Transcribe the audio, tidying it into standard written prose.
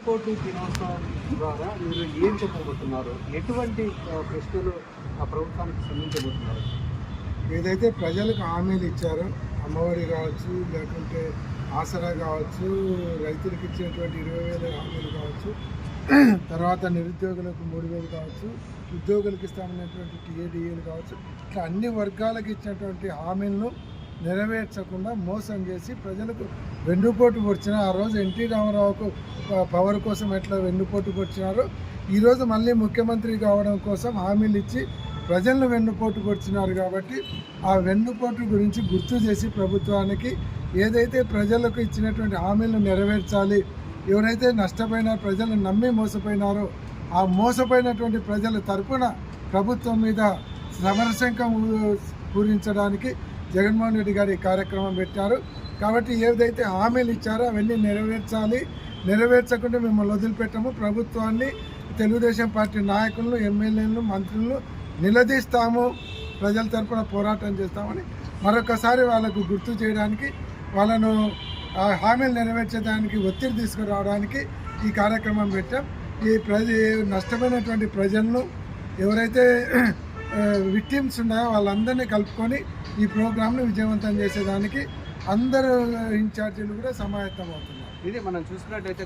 వెన్నుపోటు దినోత్సవం ద్వారా మీరు ఏం చెప్పబోతున్నారు? ఎటువంటి ప్రశ్నలు ఆ ప్రభుత్వానికి సంధించబోతున్నారు? ఏదైతే ప్రజలకు హామీలు ఇచ్చారో, అమ్మఒడి కావచ్చు, లేకుంటే ఆసరా కావచ్చు, రైతులకు ఇచ్చినటువంటి 20,000 హామీలు కావచ్చు, తర్వాత నిరుద్యోగులకు 3,000 కావచ్చు, ఉద్యోగులకు ఇస్తామన్నటువంటి టీఏడీఏలు కావచ్చు, ఇట్లా అన్ని వర్గాలకు ఇచ్చినటువంటి హామీలను నెరవేర్చకుండా మోసం చేసి ప్రజలకు వెన్నుపోటు పొడిచిన ఆ రోజు ఎన్టీ రామారావుకు పవర్ కోసం ఎట్లా వెన్నుపోటు పొడిచినారో ఈరోజు మళ్ళీ ముఖ్యమంత్రి కావడం కోసం హామీలు ఇచ్చి ప్రజలను వెన్నుపోటు పొడిచినారు. కాబట్టి ఆ వెన్నుపోటు గురించి గుర్తు చేసి ప్రభుత్వానికి ఏదైతే ప్రజలకు ఇచ్చినటువంటి హామీలను నెరవేర్చాలి, ఎవరైతే నష్టపోయిన ప్రజలను నమ్మి మోసపోయినారో ఆ మోసపోయినటువంటి ప్రజల తరపున ప్రభుత్వం మీద సమరశంఖం పూరించడానికి జగన్మోహన్ రెడ్డి గారు ఈ కార్యక్రమం పెట్టారు. కాబట్టి ఏదైతే హామీలు ఇచ్చారో అవన్నీ నెరవేర్చాలి. నెరవేర్చకుండా మిమ్మల్ని వదిలిపెట్టము. ప్రభుత్వాన్ని, తెలుగుదేశం పార్టీ నాయకులను, ఎమ్మెల్యేలను, మంత్రులను నిలదీస్తాము, ప్రజల తరపున పోరాటం చేస్తామని మరొకసారి వాళ్ళకు గుర్తు చేయడానికి, వాళ్ళను హామీలు నెరవేర్చడానికి ఒత్తిడి తీసుకురావడానికి ఈ కార్యక్రమం పెట్టాం. ఈ నష్టమైనటువంటి ప్రజలను, ఎవరైతే విక్టిమ్స్ ఉన్నాయో వాళ్ళందరినీ కలుపుకొని ఈ ప్రోగ్రామ్ను విజయవంతం చేసేదానికి అందరూ ఇన్ఛార్జీలు కూడా సమాయత్తం అవుతున్నారు. ఇది మనం చూసుకున్నట్టయితే